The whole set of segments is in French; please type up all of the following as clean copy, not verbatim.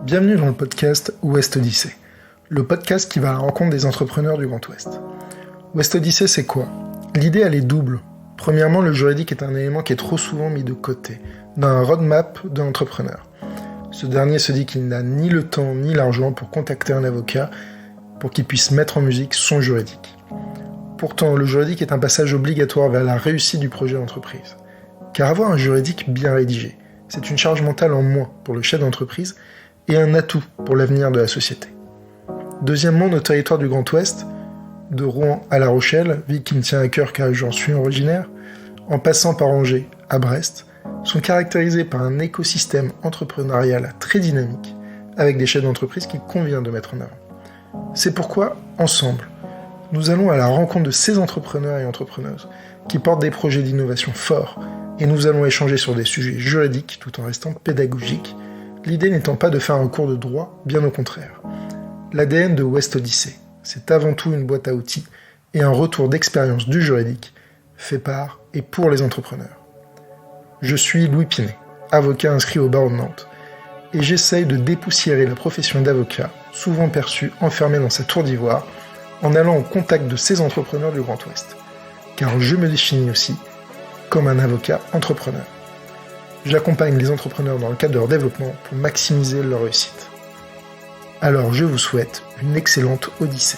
Bienvenue dans le podcast West Odyssey, le podcast qui va à la rencontre des entrepreneurs du Grand Ouest. West Odyssey, c'est quoi ? L'idée, elle est double. Premièrement, le juridique est un élément qui est trop souvent mis de côté, dans un roadmap de l'entrepreneur. Ce dernier se dit qu'il n'a ni le temps ni l'argent pour contacter un avocat pour qu'il puisse mettre en musique son juridique. Pourtant, le juridique est un passage obligatoire vers la réussite du projet d'entreprise. Car avoir un juridique bien rédigé, c'est une charge mentale en moins pour le chef d'entreprise et un atout pour l'avenir de la société. Deuxièmement, nos territoires du Grand Ouest, de Rouen à La Rochelle, ville qui me tient à cœur car j'en suis originaire, en passant par Angers à Brest, sont caractérisés par un écosystème entrepreneurial très dynamique, avec des chefs d'entreprise qu'il convient de mettre en avant. C'est pourquoi, ensemble, nous allons à la rencontre de ces entrepreneurs et entrepreneuses qui portent des projets d'innovation forts, et nous allons échanger sur des sujets juridiques tout en restant pédagogiques, l'idée n'étant pas de faire un cours de droit, bien au contraire. L'ADN de West Odyssey, c'est avant tout une boîte à outils et un retour d'expérience du juridique fait par et pour les entrepreneurs. Je suis Louis Pinet, avocat inscrit au barreau de Nantes, et j'essaye de dépoussiérer la profession d'avocat, souvent perçue enfermée dans sa tour d'ivoire, en allant au contact de ces entrepreneurs du Grand Ouest. Car je me définis aussi comme un avocat entrepreneur. J'accompagne les entrepreneurs dans le cadre de leur développement pour maximiser leur réussite. Alors je vous souhaite une excellente odyssée.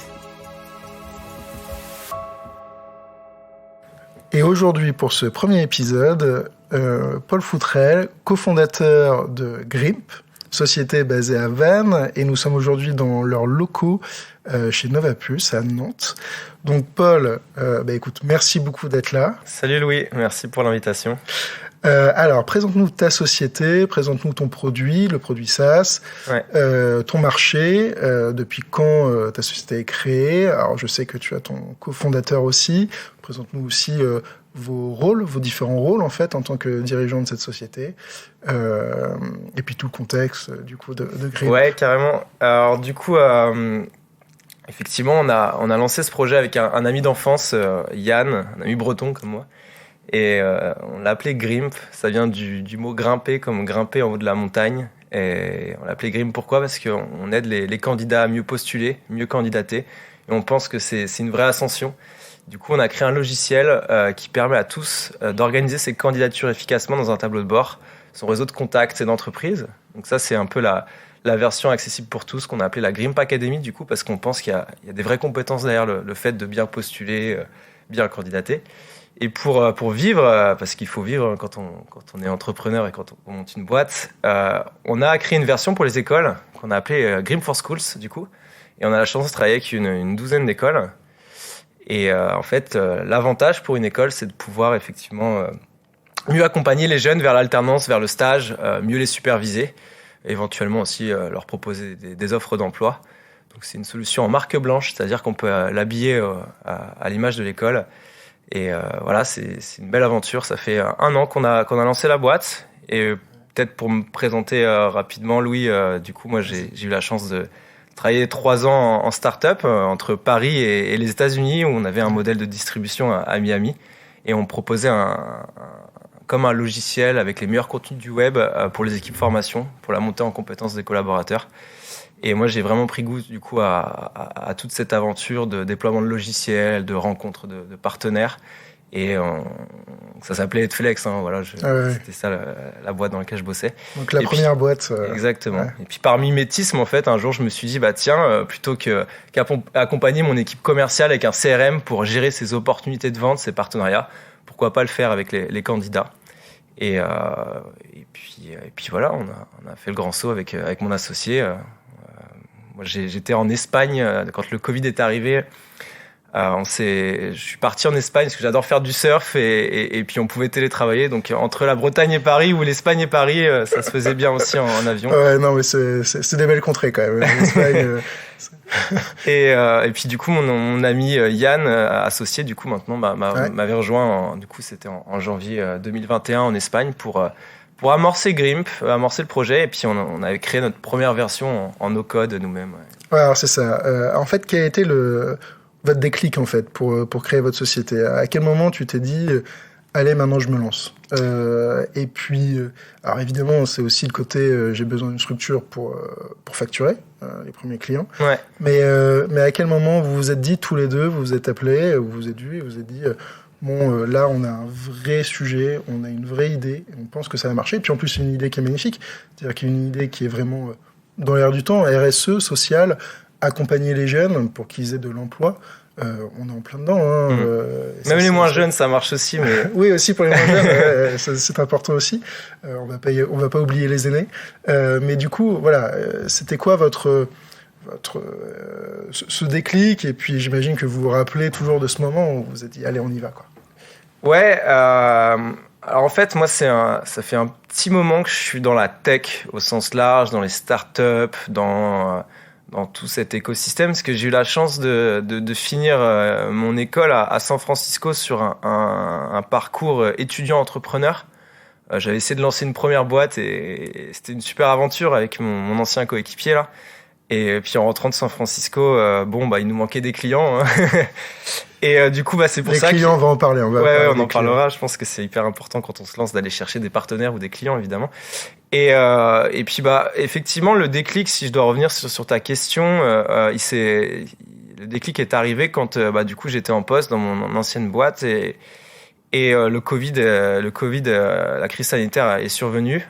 Et aujourd'hui, pour ce premier épisode, Paul Foutrel, cofondateur de Grimp, société basée à Vannes, et nous sommes aujourd'hui dans leurs locaux chez Novapus à Nantes. Donc Paul, écoute, merci beaucoup d'être là. Salut Louis, merci pour l'invitation. Alors, présente-nous ta société, présente-nous ton produit, le produit SaaS, ton marché, depuis quand ta société est créée. Alors, je sais que tu as ton cofondateur aussi. Présente-nous aussi vos rôles, vos différents rôles, en fait, en tant que dirigeant de cette société. Et puis tout le contexte, du coup, de Grimp. Ouais, carrément. Alors, du coup, effectivement, on a lancé ce projet avec un ami d'enfance, Yann, un ami breton comme moi. Et on l'a appelé Grimp, ça vient du mot grimper, comme grimper en haut de la montagne. Et on l'a appelé Grimp, pourquoi ? Parce qu'on aide les candidats à mieux postuler, mieux candidater. Et on pense que c'est une vraie ascension. Du coup, on a créé un logiciel qui permet à tous d'organiser ses candidatures efficacement dans un tableau de bord, son réseau de contacts et d'entreprises. Donc ça, c'est un peu la version accessible pour tous, qu'on a appelée la Grimp Academy, du coup, parce qu'on pense qu'il y a des vraies compétences derrière le fait de bien postuler, bien candidater. Et pour vivre, parce qu'il faut vivre quand on est entrepreneur et quand on monte une boîte, on a créé une version pour les écoles qu'on a appelée Grimp for Schools, du coup. Et on a la chance de travailler avec une douzaine d'écoles. Et en fait, l'avantage pour une école, c'est de pouvoir effectivement mieux accompagner les jeunes vers l'alternance, vers le stage, mieux les superviser, éventuellement aussi leur proposer des offres d'emploi. Donc c'est une solution en marque blanche, c'est-à-dire qu'on peut l'habiller à l'image de l'école. Et voilà, c'est une belle aventure. Ça fait 1 an qu'on a lancé la boîte. Et peut-être pour me présenter rapidement, Louis, du coup, moi, j'ai eu la chance de travailler 3 ans en start-up entre Paris et les États-Unis, où on avait un modèle de distribution à Miami. Et on proposait comme un logiciel avec les meilleurs contenus du web pour les équipes formation, pour la montée en compétences des collaborateurs. Et moi, j'ai vraiment pris goût, du coup, à toute cette aventure de déploiement de logiciels, de rencontres de partenaires. Et ça s'appelait Edflex, hein, voilà. C'était ça la boîte dans laquelle je bossais. Donc la première boîte. Exactement. Ouais. Et puis par mimétisme, en fait, un jour, je me suis dit, tiens, plutôt qu'accompagner mon équipe commerciale avec un CRM pour gérer ses opportunités de vente, ses partenariats, pourquoi pas le faire avec les candidats. Et puis voilà, on a fait le grand saut avec mon associé. Moi, j'étais en Espagne quand le Covid est arrivé. Je suis parti en Espagne parce que j'adore faire du surf et puis on pouvait télétravailler. Donc entre la Bretagne et Paris ou l'Espagne et Paris, ça se faisait bien aussi en avion. Ouais, non, mais c'est des belles contrées quand même. L'Espagne. Et puis du coup, mon ami Yann, associé, du coup maintenant m'avait rejoint. Du coup, c'était en janvier 2021 en Espagne pour amorcer Grimp, amorcer le projet, et puis on avait créé notre première version en no-code nous-mêmes. Ouais, alors c'est ça. En fait, quel a été votre déclic en fait pour créer votre société ? À quel moment tu t'es dit allez, maintenant je me lance. Et puis, alors évidemment, c'est aussi le côté j'ai besoin d'une structure pour facturer les premiers clients. Ouais. Mais à quel moment vous vous êtes dit tous les deux, vous vous êtes appelés, vous vous êtes vus et vous vous êtes dit bon, là on a un vrai sujet, on a une vraie idée, et on pense que ça va marcher. Et puis en plus, c'est une idée qui est magnifique, c'est-à-dire qu'il y a une idée qui est vraiment dans l'air du temps, RSE, social, accompagner les jeunes pour qu'ils aient de l'emploi. On est en plein dedans. Hein, Même les moins jeunes, ça marche aussi. Mais... oui, aussi pour les moins jeunes, c'est important aussi. On va pas oublier les aînés. Mais du coup, voilà, c'était quoi ce déclic? Et puis j'imagine que vous vous rappelez toujours de ce moment où vous vous êtes dit, allez, on y va, quoi. Ouais. Alors en fait, moi, ça fait un petit moment que je suis dans la tech au sens large, dans les startups, dans tout cet écosystème, parce que j'ai eu la chance de finir mon école à San Francisco sur un parcours étudiant-entrepreneur. J'avais essayé de lancer une première boîte et c'était une super aventure avec mon ancien coéquipier là. Et puis en rentrant de San Francisco, il nous manquait des clients. Hein. Et du coup, c'est pour ça que... Les clients, on va en parler. On en parlera. Je pense que c'est hyper important quand on se lance d'aller chercher des partenaires ou des clients, évidemment. Et puis, effectivement, le déclic, si je dois revenir sur ta question, le déclic est arrivé quand, du coup, j'étais en poste dans mon ancienne boîte et le Covid, la crise sanitaire est survenue.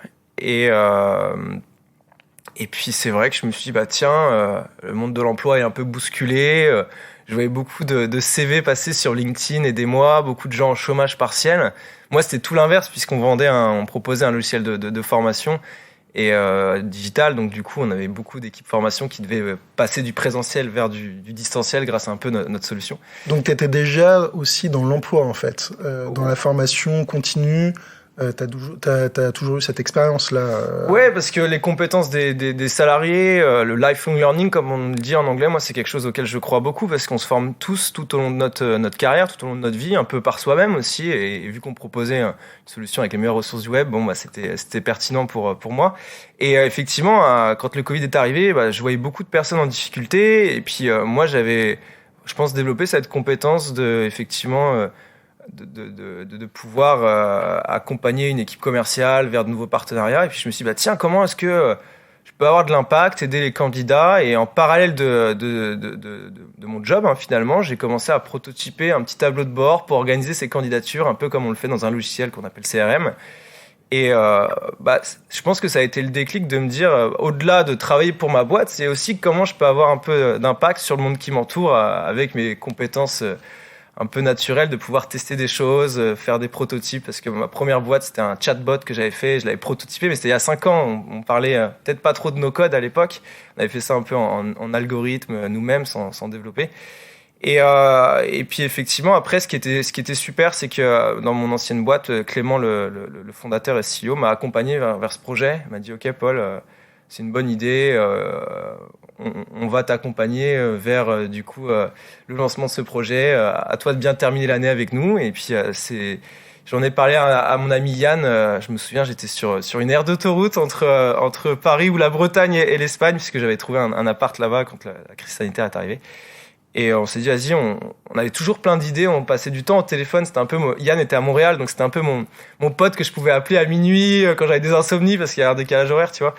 Et puis, c'est vrai que je me suis dit, le monde de l'emploi est un peu bousculé. Je voyais beaucoup de CV passer sur LinkedIn, aidez-moi, beaucoup de gens en chômage partiel. Moi, c'était tout l'inverse puisqu'on on proposait un logiciel de formation et digital. Donc, du coup, on avait beaucoup d'équipes formation qui devaient passer du présentiel vers du distanciel grâce à un peu notre solution. Donc, tu étais déjà aussi dans l'emploi, en fait, dans la formation continue. T'as toujours eu cette expérience-là Ouais, parce que les compétences des salariés, le lifelong learning, comme on le dit en anglais, moi, c'est quelque chose auquel je crois beaucoup parce qu'on se forme tous tout au long de notre carrière, tout au long de notre vie, un peu par soi-même aussi. Et vu qu'on proposait une solution avec les meilleures ressources du web, c'était pertinent pour moi. Et effectivement, quand le Covid est arrivé, je voyais beaucoup de personnes en difficulté. Et puis, moi, j'avais, je pense, développé cette compétence de pouvoir accompagner une équipe commerciale vers de nouveaux partenariats. Et puis je me suis dit, tiens, comment est-ce que je peux avoir de l'impact, aider les candidats? Et en parallèle de mon job, finalement, j'ai commencé à prototyper un petit tableau de bord pour organiser ces candidatures, un peu comme on le fait dans un logiciel qu'on appelle CRM. Et je pense que ça a été le déclic de me dire, au-delà de travailler pour ma boîte, c'est aussi comment je peux avoir un peu d'impact sur le monde qui m'entoure avec mes compétences un peu naturel de pouvoir tester des choses, faire des prototypes, parce que ma première boîte, c'était un chatbot que j'avais fait, je l'avais prototypé, mais c'était il y a 5 ans, on parlait peut-être pas trop de no code à l'époque, on avait fait ça un peu en algorithme nous-mêmes, sans développer. Et puis effectivement, après, ce qui était super, c'est que dans mon ancienne boîte, Clément, le fondateur et CEO, m'a accompagné vers ce projet, il m'a dit « Ok Paul, c'est une bonne idée, on va t'accompagner vers du coup le lancement de ce projet. À toi de bien terminer l'année avec nous. » Et puis j'en ai parlé à mon ami Yann. Je me souviens, j'étais sur une aire d'autoroute entre Paris ou la Bretagne et l'Espagne, puisque j'avais trouvé un appart là-bas quand la crise sanitaire est arrivée. Et on s'est dit, vas-y, on avait toujours plein d'idées, on passait du temps au téléphone. C'était un peu Yann était à Montréal, donc c'était un peu mon pote que je pouvais appeler à minuit quand j'avais des insomnies parce qu'il y a un décalage horaire, tu vois.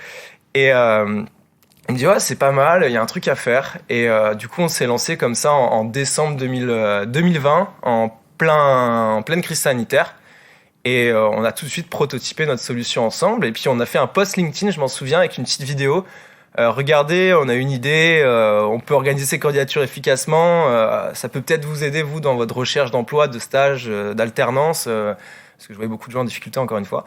Et il me dit, ouais, c'est pas mal, il y a un truc à faire. Et du coup, on s'est lancé comme ça en décembre 2020, en pleine crise sanitaire. Et on a tout de suite prototypé notre solution ensemble. Et puis, on a fait un post LinkedIn, je m'en souviens, avec une petite vidéo. Regardez, on a une idée, on peut organiser ces candidatures efficacement. Ça peut peut-être vous aider, vous, dans votre recherche d'emploi, de stage, d'alternance. Parce que je voyais beaucoup de gens en difficulté, encore une fois.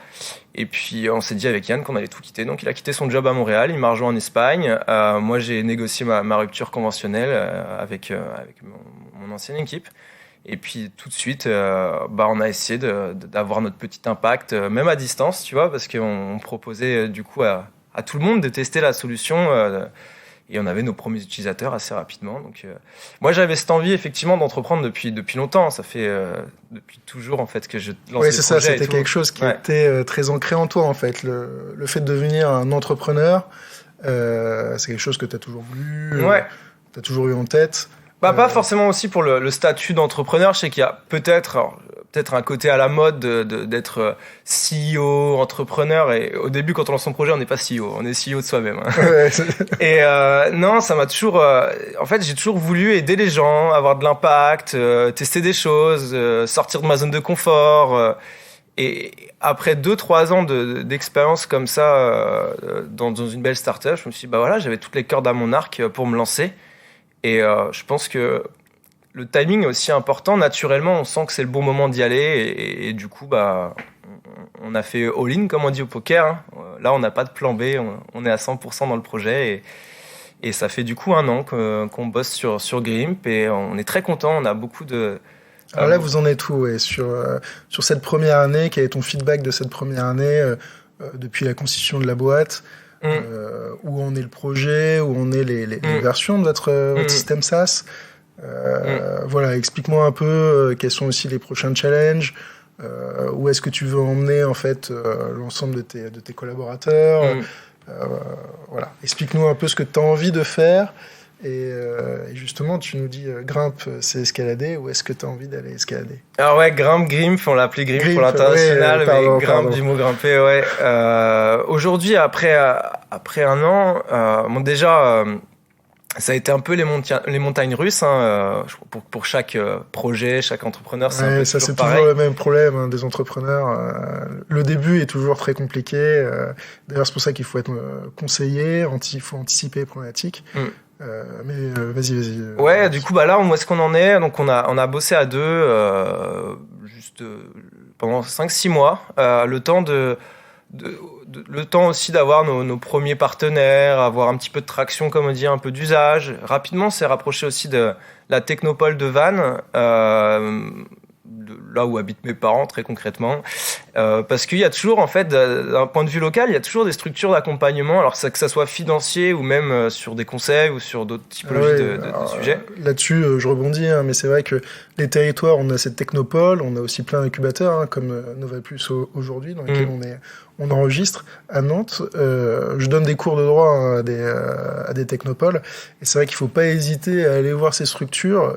Et puis, on s'est dit avec Yann qu'on allait tout quitter. Donc, il a quitté son job à Montréal, il m'a rejoint en Espagne. Moi, j'ai négocié ma rupture conventionnelle avec mon ancienne équipe. Et puis, tout de suite, on a essayé d'avoir notre petit impact, même à distance, tu vois, parce qu'on proposait, du coup, à tout le monde de tester la solution. Et on avait nos premiers utilisateurs assez rapidement. Donc, moi, j'avais cette envie, effectivement, d'entreprendre depuis longtemps. Ça fait depuis toujours, en fait, que je lance des projets. Oui, c'est ça. C'était quelque chose qui était très ancré en toi, en fait. Le fait de devenir un entrepreneur, c'est quelque chose que tu as toujours voulu, tu as toujours eu en tête. Pas forcément aussi pour le statut d'entrepreneur. Je sais qu'il y a peut-être... peut-être un côté à la mode d'être CEO, entrepreneur. Et au début, quand on lance son projet, on n'est pas CEO, on est CEO de soi-même. Hein. Ouais. Et non, ça m'a toujours... en fait, j'ai toujours voulu aider les gens, avoir de l'impact, tester des choses, sortir de ma zone de confort. Et après 2-3 ans d'expérience comme ça dans une belle startup, je me suis dit, bah voilà, j'avais toutes les cordes à mon arc pour me lancer. Et je pense que le timing est aussi important. Naturellement, on sent que c'est le bon moment d'y aller. Et du coup, bah, on a fait all-in, comme on dit au poker. Hein. Là, on n'a pas de plan B. On est à 100% dans le projet. Et ça fait du coup 1 an qu'on bosse sur Grimp. Et on est très content. On a beaucoup de... Alors là, vous en êtes où sur cette première année? Quel est ton feedback de cette première année depuis la constitution de la boîte? Où en est le projet? Où en est les versions de votre système SaaS? Voilà, explique-moi un peu quels sont aussi les prochains challenges. Où est-ce que tu veux emmener en fait l'ensemble de tes collaborateurs? Voilà, explique-nous un peu ce que tu as envie de faire. Et justement, tu nous dis Grimp, c'est escalader. Où est-ce que tu as envie d'aller escalader? Alors ouais, Grimp, on l'a appelé Grimp pour l'international, mais Grimp du mot grimper, ouais. Aujourd'hui, après 1 an, bon déjà, ça a été un peu les montagnes russes, hein, pour chaque projet, chaque entrepreneur. C'est un peu ça, c'est pareil. toujours le même problème hein, des entrepreneurs. Le début est toujours très compliqué. D'ailleurs, c'est pour ça qu'il faut être conseillé, il faut anticiper les problématiques. Mais vas-y. Ouais, du coup, bah là, où est-ce qu'on en est? Donc, on a bossé à 2 juste pendant 5-6 mois. Le temps aussi d'avoir nos premiers partenaires, avoir un petit peu de traction, comme on dit, un peu d'usage. Rapidement, on s'est rapproché aussi de la technopole de Vannes, là où habitent mes parents, très concrètement. Parce qu'il y a toujours, en fait, d'un point de vue local, il y a toujours des structures d'accompagnement, alors que ça soit financier ou même sur des conseils ou sur d'autres typologies de sujets. Là-dessus, je rebondis, hein, mais c'est vrai que les territoires, on a cette technopole, on a aussi plein d'incubateurs, hein, comme Novaplus aujourd'hui, dans lesquels on enregistre à Nantes. Je donne des cours de droit hein, à des technopoles, et c'est vrai qu'il ne faut pas hésiter à aller voir ces structures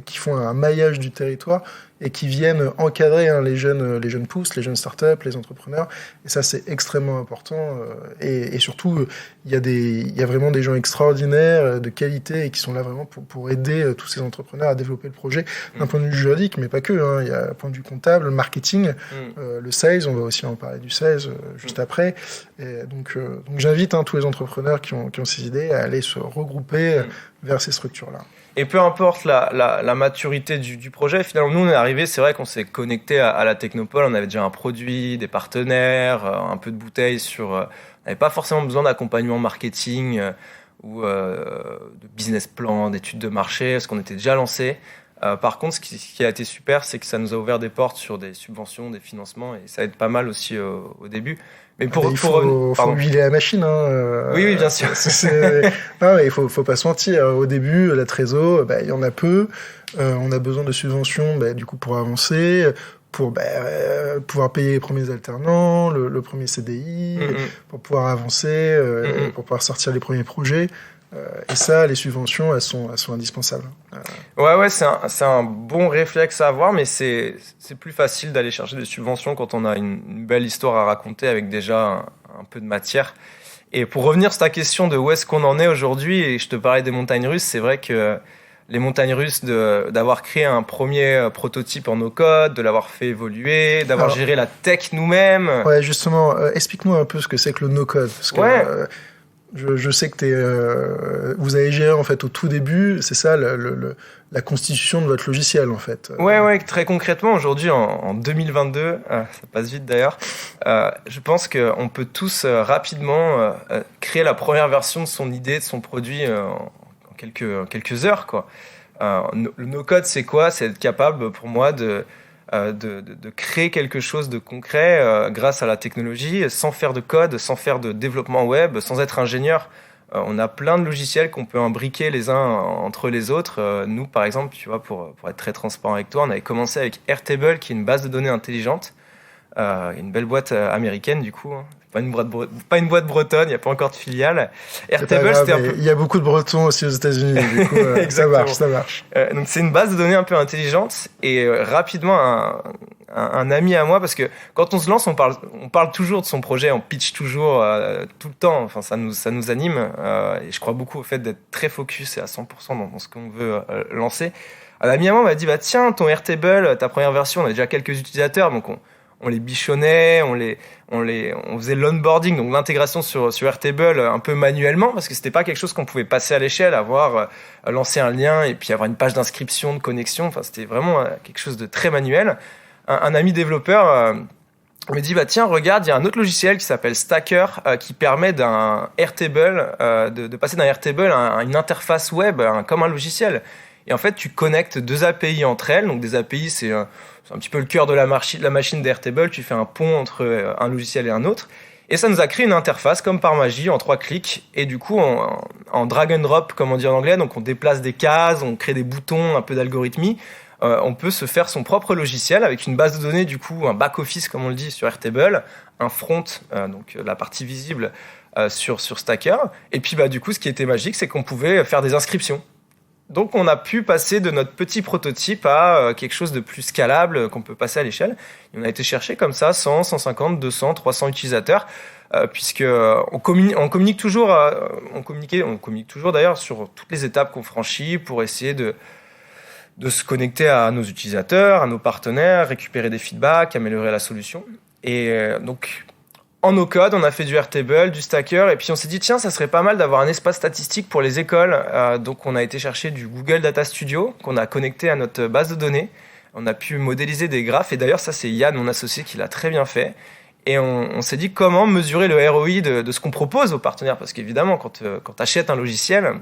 qui font un maillage du territoire et qui viennent encadrer hein, les jeunes pousses, les jeunes startups, les entrepreneurs. Et ça, c'est extrêmement important. Et surtout, il y a vraiment des gens extraordinaires, de qualité, et qui sont là vraiment pour aider tous ces entrepreneurs à développer le projet d'un point de vue juridique, mais pas que. Hein. Il y a un point de vue comptable, le marketing, le sales. On va aussi en parler du sales juste après. Et donc j'invite hein, tous les entrepreneurs qui ont ces idées à aller se regrouper vers ces structures-là. Et peu importe la maturité du projet, finalement, nous, on est arrivé, c'est vrai qu'on s'est connecté à la Technopole, on avait déjà un produit, des partenaires, un peu de bouteilles on n'avait pas forcément besoin d'accompagnement marketing ou de business plan, d'études de marché, parce qu'on était déjà lancé. Par contre, ce qui a été super, c'est que ça nous a ouvert des portes sur des subventions, des financements, et ça aide pas mal aussi au début. Mais il faut huiler la machine. Hein, oui, bien sûr. Non, mais il faut pas se mentir. Au début, la trésor, il y en a peu. On a besoin de subventions, du coup, pour avancer, pour pouvoir payer les premiers alternants, le premier CDI, pour pouvoir avancer, pour pouvoir sortir les premiers projets. Et ça, les subventions, elles sont indispensables. Ouais, c'est un bon réflexe à avoir, mais c'est plus facile d'aller chercher des subventions quand on a une belle histoire à raconter avec déjà un peu de matière. Et pour revenir sur ta question de où est-ce qu'on en est aujourd'hui, et je te parlais des montagnes russes, c'est vrai que les montagnes russes d'avoir créé un premier prototype en no-code, de l'avoir fait évoluer, d'avoir géré la tech nous-mêmes. Ouais, justement, explique-nous un peu ce que c'est que le no-code. Parce que, je sais que vous avez géré en fait au tout début, c'est ça la constitution de votre logiciel en fait. Ouais, très concrètement aujourd'hui en 2022, ça passe vite d'ailleurs. Je pense qu'on peut tous rapidement créer la première version de son idée, de son produit en quelques heures quoi. Le no-code c'est quoi? C'est être capable pour moi de créer quelque chose de concret grâce à la technologie, sans faire de code, sans faire de développement web, sans être ingénieur. On a plein de logiciels qu'on peut imbriquer les uns entre les autres. Nous, par exemple, tu vois, pour être très transparent avec toi, on avait commencé avec Airtable, qui est une base de données intelligente, une belle boîte américaine du coup, hein, pas une boîte bretonne, il n'y a pas encore de filiale. Airtable, c'était un peu... Il y a beaucoup de Bretons aussi aux États-Unis, du coup, ça marche. Donc c'est une base de données un peu intelligente et rapidement un ami à moi, parce que quand on se lance, on parle toujours de son projet, on pitch toujours tout le temps. Enfin, ça nous anime et je crois beaucoup au fait d'être très focus et à 100% dans ce qu'on veut lancer. Un ami à moi m'a dit, bah tiens, ton Airtable, ta première version, on a déjà quelques utilisateurs, donc on les bichonnait, on faisait l'onboarding, donc l'intégration sur Airtable un peu manuellement, parce que c'était pas quelque chose qu'on pouvait passer à l'échelle, lancer un lien et puis avoir une page d'inscription, de connexion. Enfin, c'était vraiment quelque chose de très manuel. Un ami développeur me dit, bah tiens, regarde, il y a un autre logiciel qui s'appelle Stacker qui permet d'un Airtable, de passer d'un Airtable à une interface web comme un logiciel. Et en fait, tu connectes deux API entre elles. Donc des API, c'est un petit peu le cœur de la machine d'Airtable. Tu fais un pont entre un logiciel et un autre. Et ça nous a créé une interface comme par magie en 3 clics. Et du coup, en drag and drop, comme on dit en anglais, donc on déplace des cases, on crée des boutons, un peu d'algorithmie. On peut se faire son propre logiciel avec une base de données, du coup, un back-office, comme on le dit, sur Airtable, un front, donc la partie visible sur Stacker. Et puis, du coup, ce qui était magique, c'est qu'on pouvait faire des inscriptions. Donc, on a pu passer de notre petit prototype à quelque chose de plus scalable qu'on peut passer à l'échelle. Et on a été chercher comme ça 100, 150, 200, 300 utilisateurs, puisque on communique toujours, on communique toujours d'ailleurs sur toutes les étapes qu'on franchit pour essayer de se connecter à nos utilisateurs, à nos partenaires, récupérer des feedbacks, améliorer la solution. Et donc, en no-code, on a fait du Airtable, du Stacker, et puis on s'est dit, tiens, ça serait pas mal d'avoir un espace statistique pour les écoles. Donc on a été chercher du Google Data Studio, qu'on a connecté à notre base de données. On a pu modéliser des graphes, et d'ailleurs, ça c'est Yann, mon associé, qui l'a très bien fait. Et on s'est dit comment mesurer le ROI de ce qu'on propose aux partenaires, parce qu'évidemment, quand tu achètes un logiciel,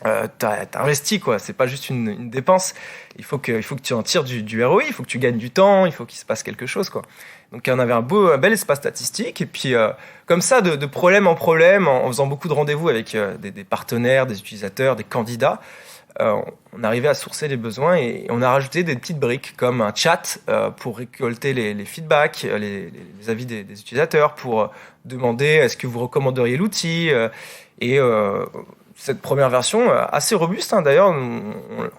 t'as investi, quoi. C'est pas juste une dépense. Il faut que tu en tires du ROI, il faut que tu gagnes du temps, il faut qu'il se passe quelque chose, quoi. Donc on avait un bel espace statistique, et puis comme ça, de problème en problème, en faisant beaucoup de rendez-vous avec des partenaires, des utilisateurs, des candidats, on arrivait à sourcer les besoins, et on a rajouté des petites briques comme un chat pour récolter les feedbacks, les avis des utilisateurs, pour demander est-ce que vous recommanderiez l'outil, et cette première version, assez robuste, hein, d'ailleurs,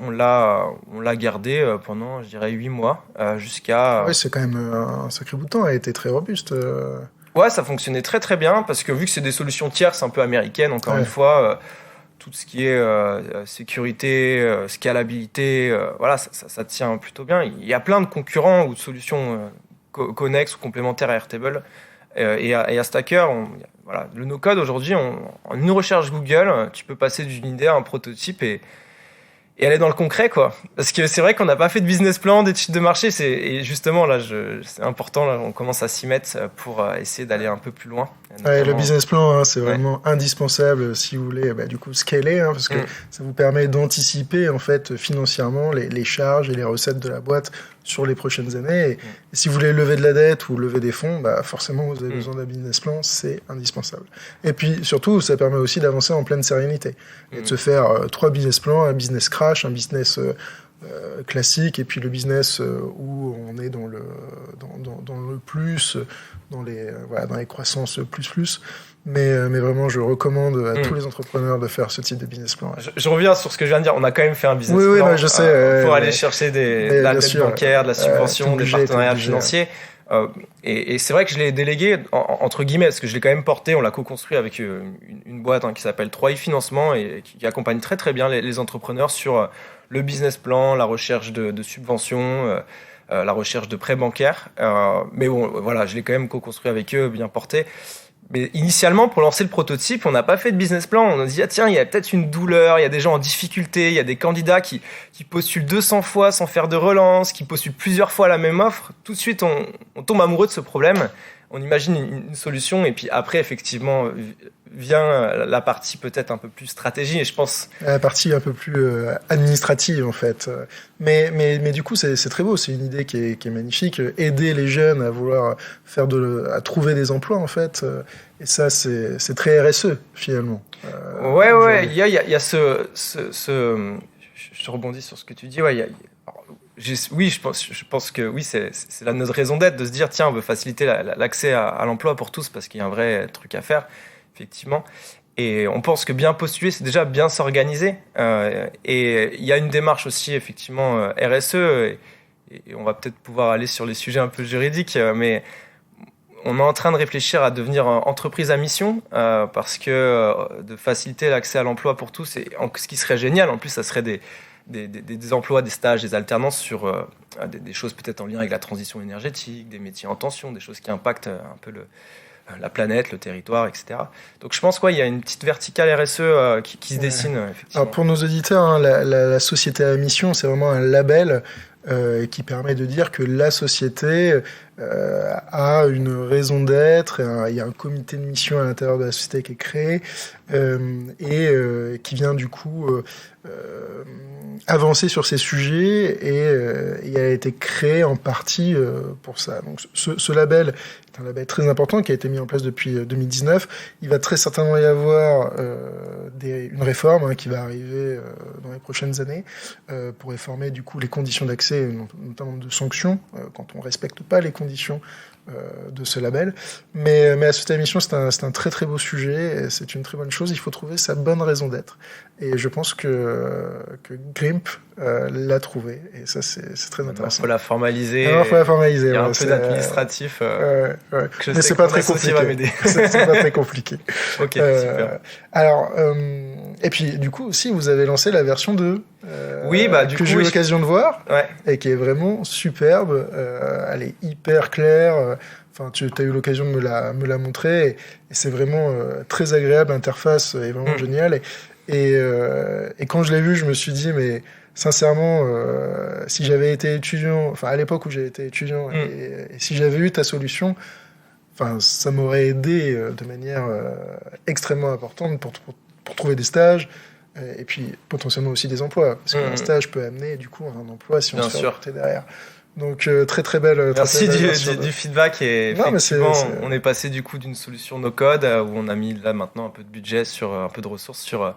on l'a gardée pendant, je dirais, 8 mois, jusqu'à... Oui, c'est quand même un sacré bout de temps, elle a été très robuste. Ouais, ça fonctionnait très très bien, parce que vu que c'est des solutions tierces un peu américaines, encore une fois, tout ce qui est sécurité, scalabilité, voilà, ça tient plutôt bien. Il y a plein de concurrents ou de solutions connexes ou complémentaires à Airtable et à Stacker. Voilà, le no-code aujourd'hui, en une recherche Google, tu peux passer d'une idée à un prototype et aller dans le concret, quoi. Parce que c'est vrai qu'on n'a pas fait de business plan, d'études de marché, et justement là, c'est important, là, on commence à s'y mettre pour essayer d'aller un peu plus loin. Ouais, le business plan, hein, c'est vraiment indispensable si vous voulez, du coup, scaler, hein, parce que ça vous permet d'anticiper en fait financièrement les charges et les recettes de la boîte sur les prochaines années. Et si vous voulez lever de la dette ou lever des fonds, forcément vous avez besoin d'un business plan, c'est indispensable. Et puis surtout, ça permet aussi d'avancer en pleine sérénité et de se faire 3 business plans, un business crash, un business classique, et puis le business où on est dans le plus, dans les croissances plus. Mais vraiment, je recommande à tous les entrepreneurs de faire ce type de business plan. Ouais. Je reviens sur ce que je viens de dire. On a quand même fait un business plan je sais, pour aller chercher de la dette bancaire, de la subvention, des partenariats financiers. Et c'est vrai que je l'ai délégué, entre guillemets, parce que je l'ai quand même porté, on l'a co-construit avec une boîte qui s'appelle 3i Financement, et qui accompagne très très bien les entrepreneurs sur le business plan, la recherche de subventions, la recherche de prêts bancaires. Mais bon, voilà, je l'ai quand même co-construit avec eux, bien porté. Mais initialement, pour lancer le prototype, on n'a pas fait de business plan. On a dit, tiens, il y a peut-être une douleur, il y a des gens en difficulté, il y a des candidats qui postulent 200 fois sans faire de relance, qui postulent plusieurs fois la même offre. Tout de suite, on tombe amoureux de ce problème. On imagine une solution, et puis après, effectivement, vient la partie peut-être un peu plus stratégie, et je pense... La partie un peu plus administrative, en fait. Mais du coup, c'est très beau, c'est une idée qui est magnifique. Aider les jeunes à vouloir à trouver des emplois, en fait. Et ça, c'est très RSE, finalement. Ouais, il y a ce... Je rebondis sur ce que tu dis, ouais, Oui, je pense que oui, c'est là notre raison d'être, de se dire tiens, on veut faciliter l'accès à l'emploi pour tous parce qu'il y a un vrai truc à faire, effectivement. Et on pense que bien postuler, c'est déjà bien s'organiser. Et il y a une démarche aussi, effectivement, RSE. Et on va peut-être pouvoir aller sur les sujets un peu juridiques, mais on est en train de réfléchir à devenir entreprise à mission parce que de faciliter l'accès à l'emploi pour tous, ce qui serait génial. En plus, ça serait des emplois, des stages, des alternances sur des choses peut-être en lien avec la transition énergétique, des métiers en tension, des choses qui impactent un peu la planète, le territoire, etc. Donc je pense qu'il y a une petite verticale RSE qui se dessine, effectivement. Alors pour nos auditeurs, hein, la société à mission, c'est vraiment un label qui permet de dire que la société a une raison d'être, il y a un comité de mission à l'intérieur de la société qui est créé et qui vient du coup avancer sur ces sujets et il a été créé en partie pour ça. Donc ce label est un label très important qui a été mis en place depuis 2019. Il va très certainement y avoir une réforme qui va arriver dans les prochaines années pour réformer du coup les conditions d'accès, notamment de sanctions quand on respecte pas les conditions de ce label. Mais à cette émission, c'est un très très beau sujet, et c'est une très bonne chose. Il faut trouver sa bonne raison d'être. Et je pense que Grimp l'a trouvé. Et ça, c'est très intéressant. Il faut la formaliser. Alors, il faut la formaliser. Il y a un peu d'administratif. Mais c'est pas très compliqué. C'est pas très compliqué. Ok, super. Alors, et puis du coup aussi, vous avez lancé la version 2. Oui, bah du coup, que j'ai eu l'occasion de voir, ouais. Et qui est vraiment superbe. Elle est hyper claire. Enfin, tu as eu l'occasion de me la montrer, et c'est vraiment très agréable. L'interface est vraiment géniale. Et quand je l'ai vu, je me suis dit, mais sincèrement, si j'avais été étudiant, enfin à l'époque où j'avais été étudiant, et si j'avais eu ta solution, enfin ça m'aurait aidé de manière extrêmement importante pour trouver des stages. Et puis potentiellement aussi des emplois, parce qu'un stage peut amener du coup un emploi si on se fait recruter derrière. Donc très très belle. Merci du feedback, et effectivement on est passé du coup d'une solution no code où on a mis là maintenant un peu de budget sur un peu de ressources sur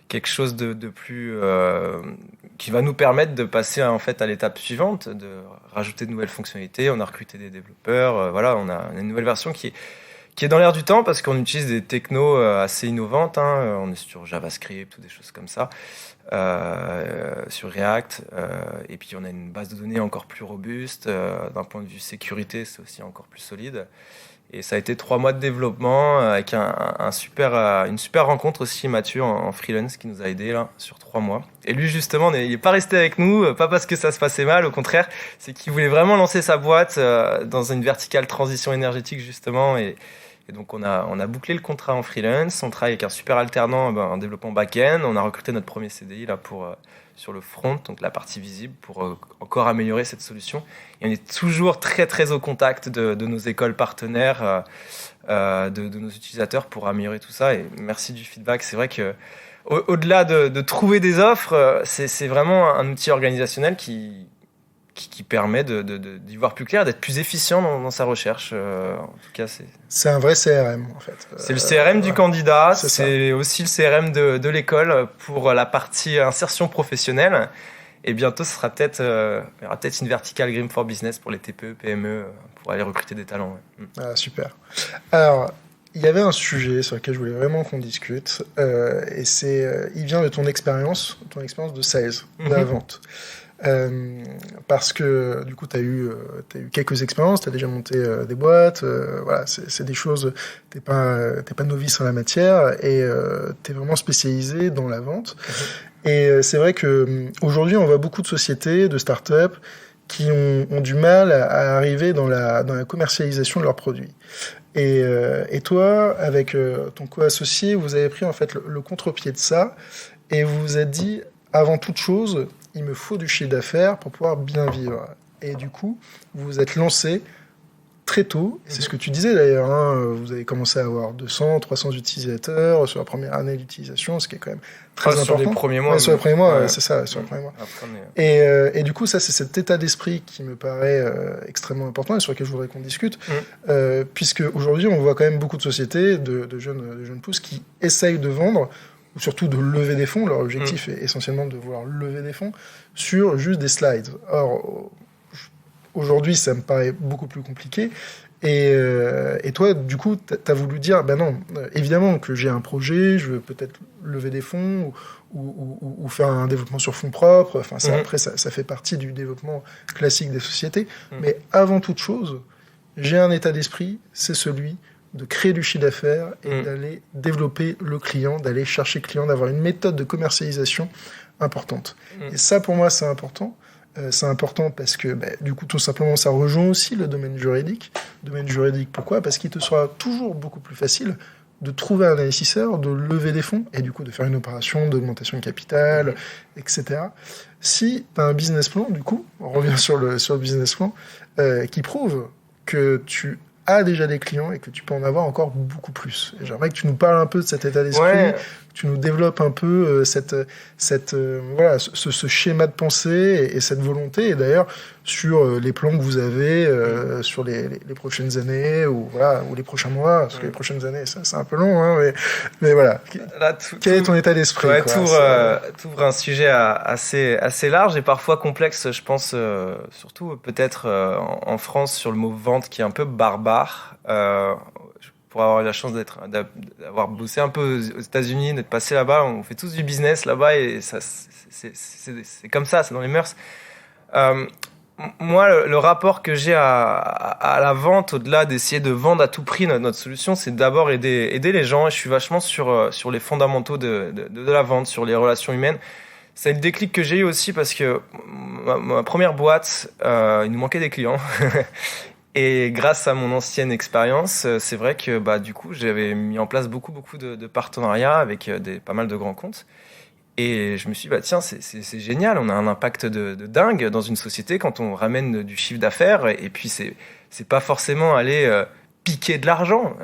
quelque chose de plus qui va nous permettre de passer en fait à l'étape suivante, de rajouter de nouvelles fonctionnalités. On a recruté des développeurs, voilà, on a une nouvelle version qui est dans l'air du temps parce qu'on utilise des technos assez innovantes. On est sur JavaScript ou des choses comme ça, sur React. Et puis on a une base de données encore plus robuste. D'un point de vue sécurité, c'est aussi encore plus solide. Et ça a été 3 mois de développement avec une super rencontre aussi, Mathieu, en freelance, qui nous a aidés là, sur 3 mois. Et lui, justement, il n'est pas resté avec nous, pas parce que ça se passait mal, au contraire, c'est qu'il voulait vraiment lancer sa boîte dans une verticale transition énergétique, justement. Et donc, on a bouclé le contrat en freelance. On travaille avec un super alternant en développement back-end. On a recruté notre premier CDI là, sur le front, donc la partie visible, pour encore améliorer cette solution. Et on est toujours très, très au contact de nos écoles partenaires, de nos utilisateurs pour améliorer tout ça. Et merci du feedback. C'est vrai que au-delà de trouver des offres, c'est vraiment un outil organisationnel qui permet d'y voir plus clair, d'être plus efficient dans sa recherche. En tout cas, c'est un vrai CRM, en fait. C'est le CRM du candidat, c'est aussi le CRM de l'école pour la partie insertion professionnelle. Et bientôt, il y aura peut-être une verticale Grimp for Business pour les TPE, PME, pour aller recruter des talents. Ouais. Ah, super. Alors, il y avait un sujet sur lequel je voulais vraiment qu'on discute, et il vient de ton expérience de sales, de la vente. Parce que du coup, tu as eu quelques expériences, tu as déjà monté des boîtes, voilà, c'est des choses, t'es pas novice en la matière, et tu es vraiment spécialisé dans la vente. Et c'est vrai que aujourd'hui, on voit beaucoup de sociétés, de startups qui ont du mal à arriver dans la commercialisation de leurs produits. Et toi, avec ton co-associé, vous avez pris en fait le contre-pied de ça, et vous vous êtes dit, avant toute chose, il me faut du chiffre d'affaires pour pouvoir bien vivre. Et du coup, vous vous êtes lancé très tôt. C'est ce que tu disais d'ailleurs. Vous avez commencé à avoir 200, 300 utilisateurs sur la première année d'utilisation, ce qui est quand même très important. Sur les premiers mois. Ouais, sur les premiers mois, c'est ça, sur les premiers mois. Et du coup, ça, c'est cet état d'esprit qui me paraît extrêmement important et sur lequel je voudrais qu'on discute. Puisque aujourd'hui, on voit quand même beaucoup de sociétés, de jeunes pousses qui essayent de vendre ou surtout de lever des fonds. Leur objectif est essentiellement de vouloir lever des fonds sur juste des slides. Or, aujourd'hui, ça me paraît beaucoup plus compliqué. Et toi, du coup, t'as voulu dire, ben non, évidemment que j'ai un projet, je veux peut-être lever des fonds ou faire un développement sur fonds propres. Enfin, ça, après, ça fait partie du développement classique des sociétés. Mais avant toute chose, j'ai un état d'esprit, c'est celui de créer du chiffre d'affaires et d'aller développer le client, d'aller chercher le client, d'avoir une méthode de commercialisation importante. Et ça, pour moi, c'est important. C'est important parce que, du coup, tout simplement, ça rejoint aussi le domaine juridique. Domaine juridique, pourquoi ? Parce qu'il te sera toujours beaucoup plus facile de trouver un investisseur, de lever des fonds, et du coup, de faire une opération d'augmentation de capital, etc. Si tu as un business plan, du coup, on revient sur le business plan, qui prouve que tu as déjà des clients et que tu peux en avoir encore beaucoup plus. Et j'aimerais que tu nous parles un peu de cet état d'esprit, que tu nous développes un peu ce schéma de pensée et cette volonté. Et d'ailleurs, sur les plans que vous avez sur les prochaines années ou les prochains mois, parce que les prochaines années, ça, c'est un peu long, hein, mais voilà. Là, quel est ton état d'esprit ? T'ouvres un sujet assez large et parfois complexe, je pense, surtout peut-être en France, sur le mot vente qui est un peu barbare. Pour avoir eu la chance d'avoir bossé un peu aux États-Unis, d'être passé là-bas, on fait tous du business là-bas et ça, c'est comme ça, c'est dans les mœurs. Moi, le rapport que j'ai à la vente, au-delà d'essayer de vendre à tout prix notre solution, c'est d'abord aider les gens. Et je suis vachement sur les fondamentaux de la vente, sur les relations humaines. C'est le déclic que j'ai eu aussi parce que ma première boîte, il nous manquait des clients. Et grâce à mon ancienne expérience, c'est vrai que du coup, j'avais mis en place beaucoup de partenariats avec pas mal de grands comptes. Et je me suis dit, tiens, c'est génial, on a un impact de dingue dans une société quand on ramène du chiffre d'affaires. Et puis, c'est pas forcément aller piquer de l'argent.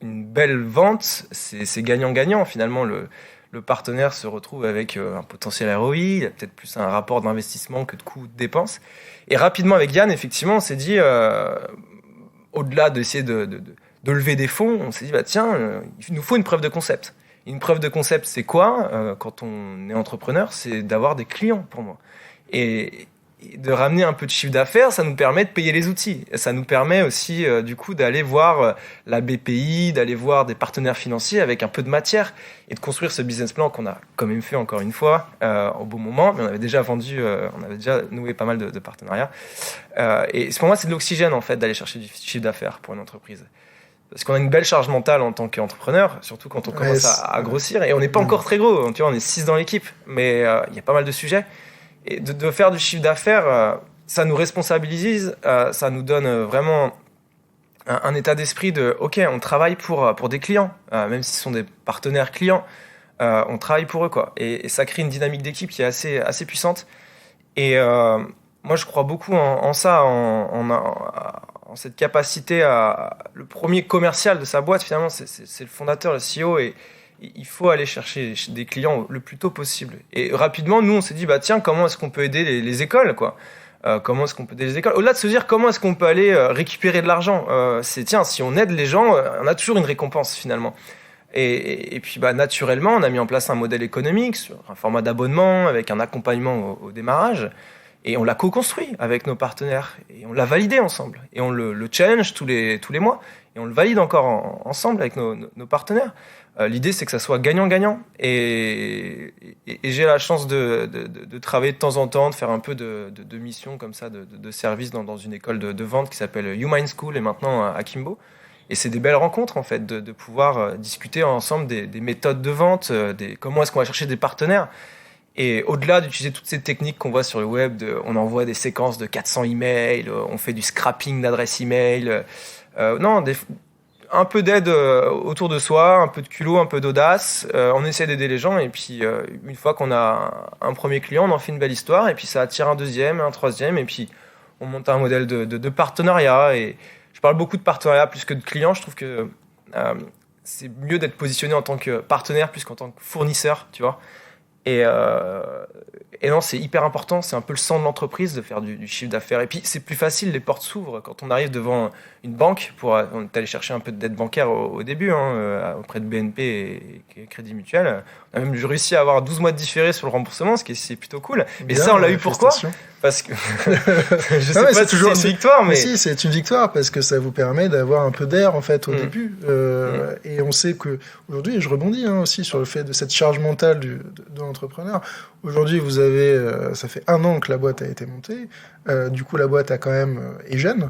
Une belle vente, c'est gagnant-gagnant. Finalement, le partenaire se retrouve avec un potentiel ROI, il y a peut-être plus un rapport d'investissement que de coûts-dépenses. Et rapidement, avec Yann, effectivement, on s'est dit, au-delà d'essayer de lever des fonds, on s'est dit, tiens, il nous faut une preuve de concept. Une preuve de concept, c'est quoi quand on est entrepreneur ? C'est d'avoir des clients, pour moi. Et de ramener un peu de chiffre d'affaires, ça nous permet de payer les outils. Ça nous permet aussi, du coup, d'aller voir la BPI, d'aller voir des partenaires financiers avec un peu de matière et de construire ce business plan qu'on a quand même fait, encore une fois, au bon moment. Mais on avait déjà vendu, on avait déjà noué pas mal de partenariats. Et pour moi, c'est de l'oxygène, en fait, d'aller chercher du chiffre d'affaires pour une entreprise. Parce qu'on a une belle charge mentale en tant qu'entrepreneur, surtout quand on commence à grossir. Et on n'est pas encore très gros. Tu vois, on est 6 dans l'équipe, mais il y a pas mal de sujets. Et de faire du chiffre d'affaires, ça nous responsabilise, ça nous donne vraiment un état d'esprit de « Ok, on travaille pour des clients, même si ce sont des partenaires clients, on travaille pour eux. » quoi. Et ça crée une dynamique d'équipe qui est assez puissante. Et moi, je crois beaucoup en ça, en cette capacité le premier commercial de sa boîte, finalement, c'est le fondateur, le CEO, et il faut aller chercher des clients le plus tôt possible. Et rapidement, nous, on s'est dit, tiens, comment est-ce qu'on peut aider les écoles, quoi ? Comment est-ce qu'on peut aider les écoles ? Au-delà de se dire comment est-ce qu'on peut aller récupérer de l'argent, tiens, si on aide les gens, on a toujours une récompense, finalement. Et puis, naturellement, on a mis en place un modèle économique sur un format d'abonnement avec un accompagnement au démarrage. Et on l'a co-construit avec nos partenaires. Et on l'a validé ensemble. Et on le challenge tous les mois. Et on le valide encore ensemble avec nos partenaires. L'idée, c'est que ça soit gagnant-gagnant. Et j'ai la chance de travailler de temps en temps, de faire un peu de mission comme ça, de service dans une école de vente qui s'appelle YouMind School et maintenant à Kimbo. Et c'est des belles rencontres, en fait, de pouvoir discuter ensemble des méthodes de vente, comment est-ce qu'on va chercher des partenaires. Et au-delà d'utiliser toutes ces techniques qu'on voit sur le web, on envoie des séquences de 400 emails, on fait du scrapping d'adresses email. Un peu d'aide autour de soi, un peu de culot, un peu d'audace. On essaie d'aider les gens et puis une fois qu'on a un premier client, on en fait une belle histoire et puis ça attire un deuxième, un troisième et puis on monte un modèle de partenariat. Et je parle beaucoup de partenariat plus que de clients. Je trouve que c'est mieux d'être positionné en tant que partenaire plus qu'en tant que fournisseur, tu vois. Et non, c'est hyper important, c'est un peu le sang de l'entreprise de faire du chiffre d'affaires. Et puis c'est plus facile, les portes s'ouvrent quand on arrive devant une banque. On est allé chercher un peu de dette bancaire au début, auprès de BNP et Crédit Mutuel. On a même réussi à avoir 12 mois de différé sur le remboursement, c'est plutôt cool. Mais ça, on l'a eu pourquoi ? Parce que je sais pas si c'est une victoire, mais si, c'est une victoire parce que ça vous permet d'avoir un peu d'air en fait au début. Et on sait que aujourd'hui, et je rebondis aussi sur le fait de cette charge mentale de l'entrepreneur. Aujourd'hui, vous avez, ça fait 1 an que la boîte a été montée. Du coup, la boîte a quand même est jeune.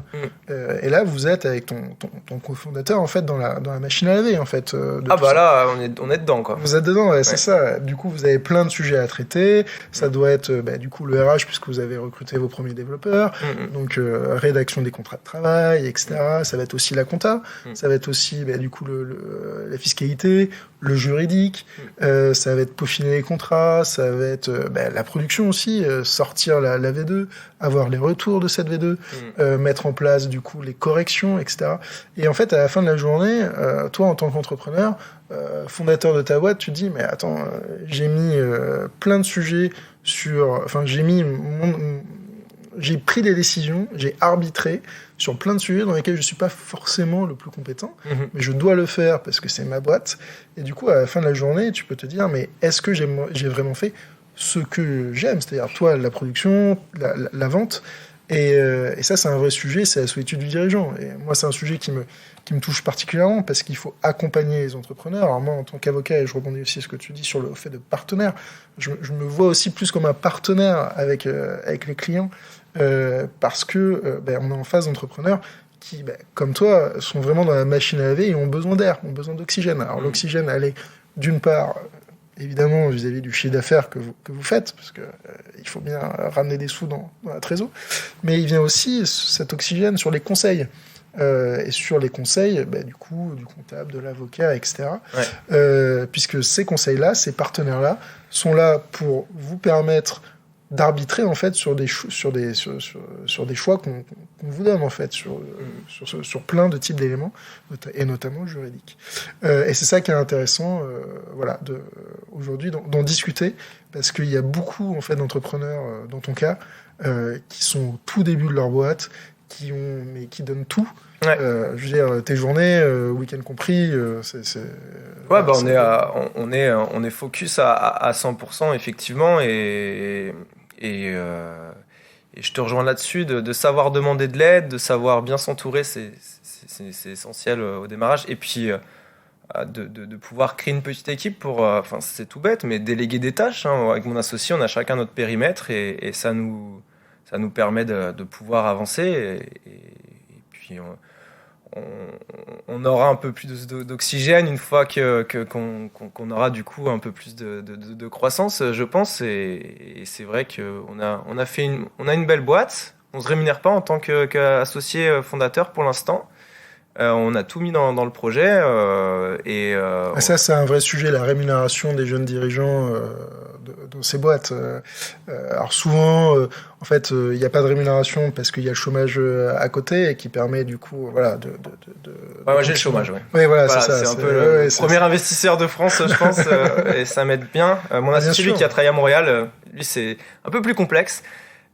Et là, vous êtes avec ton cofondateur en fait dans la machine à laver en fait. Là, on est dedans quoi. Vous êtes dedans, c'est ça. Du coup, vous avez plein de sujets à traiter. Ça doit être du coup le RH puisque vous avez recruté vos premiers développeurs. Donc rédaction des contrats de travail, etc. Ça va être aussi la compta. Ça va être aussi du coup la fiscalité, le juridique. Ça va être peaufiner les contrats. Ça va être la production aussi, sortir la V2, avoir les retours de cette V2, mettre en place du coup les corrections, etc. Et en fait, à la fin de la journée, toi en tant qu'entrepreneur, fondateur de ta boîte, tu te dis mais attends, j'ai mis plein de sujets j'ai pris des décisions, j'ai arbitré sur plein de sujets dans lesquels je suis pas forcément le plus compétent, mais je dois le faire parce que c'est ma boîte. Et du coup, à la fin de la journée, tu peux te dire mais est-ce que j'ai vraiment fait ce que j'aime, c'est-à-dire toi la production, la vente, et ça c'est un vrai sujet, c'est la solitude du dirigeant. Et moi c'est un sujet qui me touche particulièrement parce qu'il faut accompagner les entrepreneurs. Alors moi en tant qu'avocat, et je rebondis aussi sur ce que tu dis sur le fait de partenaire, je me vois aussi plus comme un partenaire avec les clients parce que on est en face d'entrepreneurs qui, comme toi, sont vraiment dans la machine à laver et ont besoin d'air, ont besoin d'oxygène. Alors l'oxygène, elle est d'une part évidemment vis-à-vis du chiffre d'affaires que vous faites, parce que il faut bien ramener des sous dans la trésor, mais il vient aussi cet oxygène sur les conseils. Et sur les conseils, du coup, du comptable, de l'avocat, etc. Puisque ces conseils-là, ces partenaires-là, sont là pour vous permettre d'arbitrer en fait sur des choix qu'on vous donne en fait sur plein de types d'éléments et notamment juridiques. Et c'est ça qui est intéressant aujourd'hui d'en discuter parce qu'il y a beaucoup en fait d'entrepreneurs dans ton cas qui sont au tout début de leur boîte qui donnent tout. Je veux dire, tes journées, week-end compris, on est focus à 100% effectivement et je te rejoins là-dessus de savoir demander de l'aide, de savoir bien s'entourer, c'est essentiel au démarrage. Et puis de pouvoir créer une petite équipe pour, c'est tout bête, mais déléguer des tâches. Avec mon associé, on a chacun notre périmètre et ça nous permet de pouvoir avancer. Et puis on aura un peu plus d'oxygène une fois qu'on aura du coup un peu plus de croissance, je pense. Et c'est vrai qu'on a une belle boîte. On se rémunère pas en tant qu'associé fondateur pour l'instant. On a tout mis dans le projet. Ça, c'est un vrai sujet, la rémunération des jeunes dirigeants dans ces boîtes. Alors souvent, en fait, il n'y a pas de rémunération parce qu'il y a le chômage à côté et qui permet du coup, moi, j'ai le chômage, Oui, voilà, c'est ça. C'est un peu le premier investisseur de France, je pense, et ça m'aide bien. Mon associé, lui, qui a travaillé à Montréal, lui, c'est un peu plus complexe,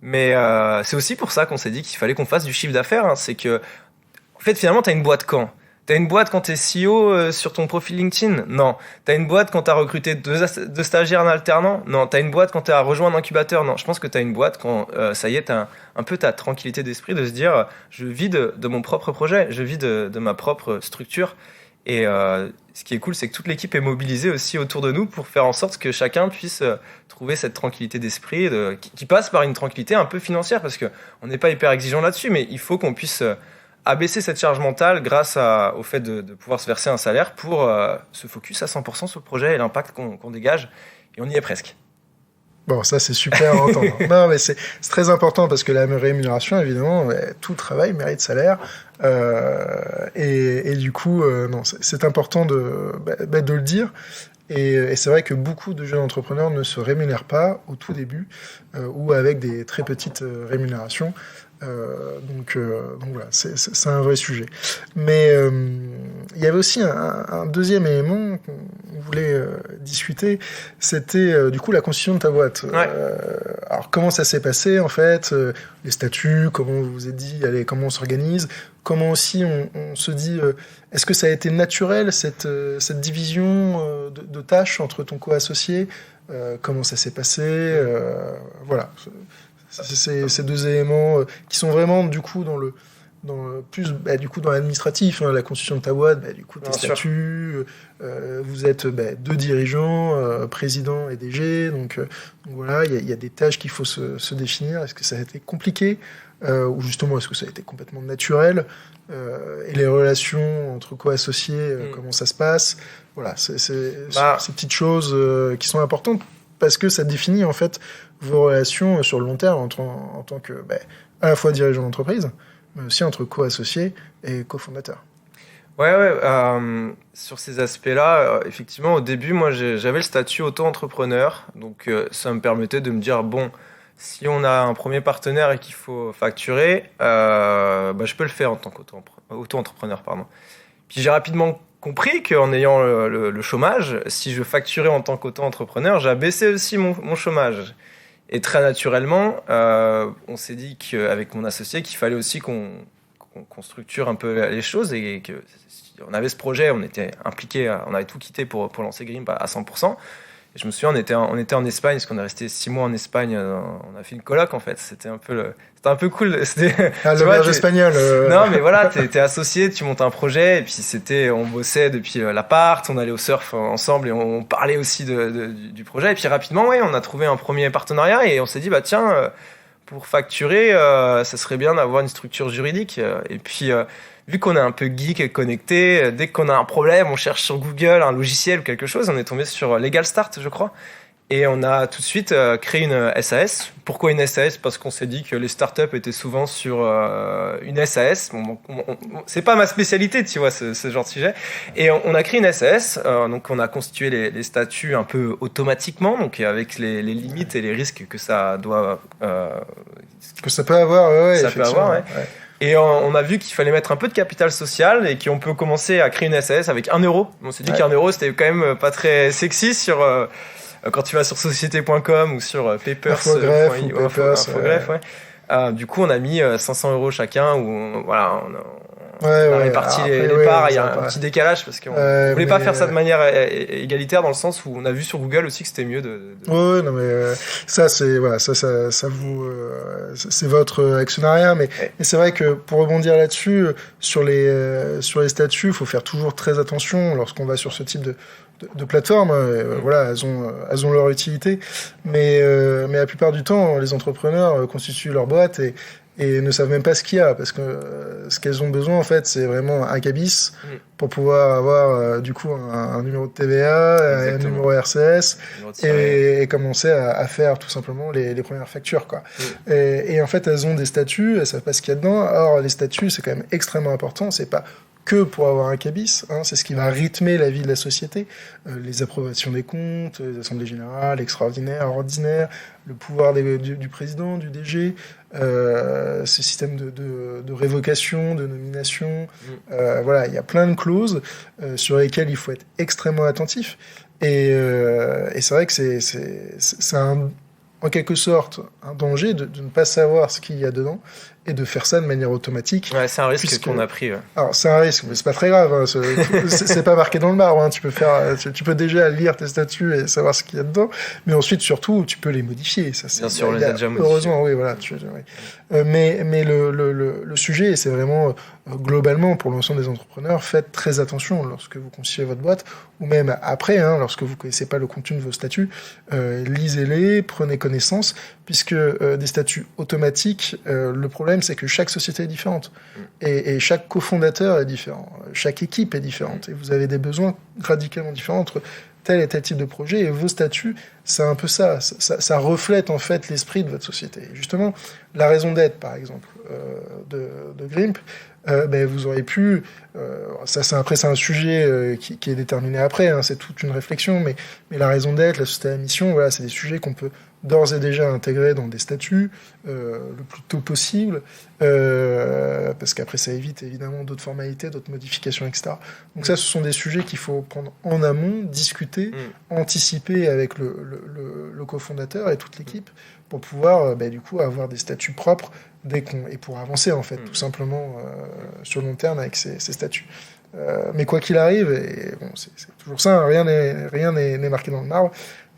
mais c'est aussi pour ça qu'on s'est dit qu'il fallait qu'on fasse du chiffre d'affaires. C'est que en fait, finalement, t'as une boîte quand ? T'as une boîte quand t'es CEO sur ton profil LinkedIn ? Non. T'as une boîte quand t'as recruté deux stagiaires en alternant ? Non. T'as une boîte quand t'as rejoint un incubateur ? Non. Je pense que t'as une boîte quand, ça y est, t'as un peu ta tranquillité d'esprit de se dire, je vis de mon propre projet, je vis de ma propre structure. Et ce qui est cool, c'est que toute l'équipe est mobilisée aussi autour de nous pour faire en sorte que chacun puisse trouver cette tranquillité d'esprit qui passe par une tranquillité un peu financière, parce qu'on n'est pas hyper exigeant là-dessus, mais il faut qu'on puisse abaisser cette charge mentale grâce au fait de pouvoir se verser un salaire pour se focus à 100% sur le projet et l'impact qu'on dégage. Et on y est presque. Bon, ça c'est super à entendre. Non, mais c'est très important parce que la rémunération, évidemment, tout travail mérite salaire. Et du coup, non, c'est important de le dire. Et c'est vrai que beaucoup de jeunes entrepreneurs ne se rémunèrent pas au tout début ou avec des très petites rémunérations. Donc voilà, c'est un vrai sujet. Mais il y avait aussi un deuxième élément qu'on voulait discuter, c'était du coup la constitution de ta boîte. Ouais. Alors comment ça s'est passé en fait, les statuts, comment vous vous êtes dit, allez, comment on s'organise, comment aussi on se dit, est-ce que ça a été naturel cette division de tâches entre ton co-associé, comment ça s'est passé, voilà. C'est ces deux éléments qui sont vraiment du coup plus du coup dans l'administratif, hein, la constitution de ta boîte, du coup tes statuts, vous êtes deux dirigeants, président et DG, donc voilà, il y a des tâches qu'il faut se définir. Est-ce que ça a été compliqué ou justement est-ce que ça a été complètement naturel, et les relations entre co-associés, comment ça se passe, voilà, c'est ces petites choses qui sont importantes parce que ça définit en fait vos relations sur le long terme en tant que à la fois dirigeant d'entreprise, mais aussi entre co-associés et cofondateurs. Ouais, sur ces aspects-là, effectivement, au début, moi, j'avais le statut auto-entrepreneur, donc ça me permettait de me dire, bon, si on a un premier partenaire et qu'il faut facturer, je peux le faire en tant qu'auto-entrepreneur, pardon. Puis j'ai rapidement compris qu'en ayant le chômage, si je facturais en tant qu'auto-entrepreneur, j'abaissais aussi mon chômage. Et très naturellement, on s'est dit qu'avec mon associé, qu'il fallait aussi qu'on structure un peu les choses et que on avait ce projet, on était impliqués, on avait tout quitté pour lancer Grimp à 100%. Et je me souviens, on était en Espagne, parce qu'on est resté 6 mois en Espagne, on a fait une coloc en fait, c'était un peu cool. L'auberge espagnole. Non mais voilà, t'es associé, tu montes un projet, et puis on bossait depuis l'appart, on allait au surf ensemble et on parlait aussi du projet. Et puis rapidement, on a trouvé un premier partenariat et on s'est dit, tiens, pour facturer, ça serait bien d'avoir une structure juridique. Et puis, vu qu'on est un peu geek et connecté, dès qu'on a un problème, on cherche sur Google un logiciel ou quelque chose. On est tombé sur Legal Start, je crois. Et on a tout de suite créé une SAS. Pourquoi une SAS ? Parce qu'on s'est dit que les startups étaient souvent sur une SAS. C'est pas ma spécialité, tu vois, ce genre de sujet. Et on a créé une SAS. Donc on a constitué les statuts un peu automatiquement, donc avec les limites et les risques que ça doit... que ça peut avoir, ça peut avoir, ouais. Et on a vu qu'il fallait mettre un peu de capital social et qu'on peut commencer à créer une SAS avec 1 euro. On s'est dit qu'1 euro, c'était quand même pas très sexy sur... quand tu vas sur société.com ou sur papers, Infogreffe, du coup, on a mis 500 euros chacun où on a réparti les parts. Il y a un petit décalage parce qu'on voulait pas faire ça de manière égalitaire, dans le sens où on a vu sur Google aussi que c'était mieux de... Ouais, non mais ça c'est ça vous c'est votre actionnariat, mais c'est vrai que pour rebondir là-dessus sur les statuts, il faut faire toujours très attention lorsqu'on va sur ce type de plateforme. Voilà, elles ont leur utilité, mais la plupart du temps, les entrepreneurs constituent leur boîte et ne savent même pas ce qu'il y a, parce que ce qu'elles ont besoin en fait, c'est vraiment un cabis pour pouvoir avoir du coup un numéro de TVA, un numéro RCS et commencer à faire tout simplement les premières factures, quoi. Et en fait, elles ont des statuts, elles savent pas ce qu'il y a dedans. Or les statuts, c'est quand même extrêmement important, c'est pas que pour avoir un cabis, c'est ce qui va rythmer la vie de la société, les approbations des comptes, les assemblées générales, extraordinaires, ordinaires, le pouvoir du président, du DG, ce système de révocation, de nomination, voilà, il y a plein de clauses sur lesquelles il faut être extrêmement attentif, et c'est vrai que c'est en quelque sorte un danger de ne pas savoir ce qu'il y a dedans et de faire ça de manière automatique. Ouais, c'est un risque qu'on a pris. Ouais. Alors c'est un risque, mais c'est pas très grave. C'est pas marqué dans le marbre. Tu peux déjà lire tes statuts et savoir ce qu'il y a dedans, mais ensuite surtout tu peux les modifier. Ça, bien sûr, on les a déjà modifiés. Heureusement, oui, voilà. Mais le sujet, c'est vraiment globalement pour l'ensemble des entrepreneurs, faites très attention lorsque vous constituez votre boîte, ou même après, lorsque vous connaissez pas le contenu de vos statuts, lisez-les, prenez connaissance, puisque des statuts automatiques, le problème c'est que chaque société est différente et chaque cofondateur est différent, chaque équipe est différente et vous avez des besoins radicalement différents entre tel et tel type de projet, et vos statuts, c'est un peu ça reflète en fait l'esprit de votre société. Et justement, la raison d'être, par exemple, de Grimp, vous auriez pu... après, c'est un sujet qui est déterminé après, hein, c'est toute une réflexion, mais la raison d'être, la société à mission, voilà, c'est des sujets qu'on peut d'ores et déjà intégrer dans des statuts le plus tôt possible, parce qu'après ça évite évidemment d'autres formalités, d'autres modifications, etc. Donc ça, ce sont des sujets qu'il faut prendre en amont, discuter, anticiper avec le cofondateur et toute l'équipe pour pouvoir du coup avoir des statuts propres et pour avancer en fait tout simplement sur le long terme avec ces statuts. Mais quoi qu'il arrive, et bon, c'est toujours ça, hein, rien n'est marqué dans le marbre.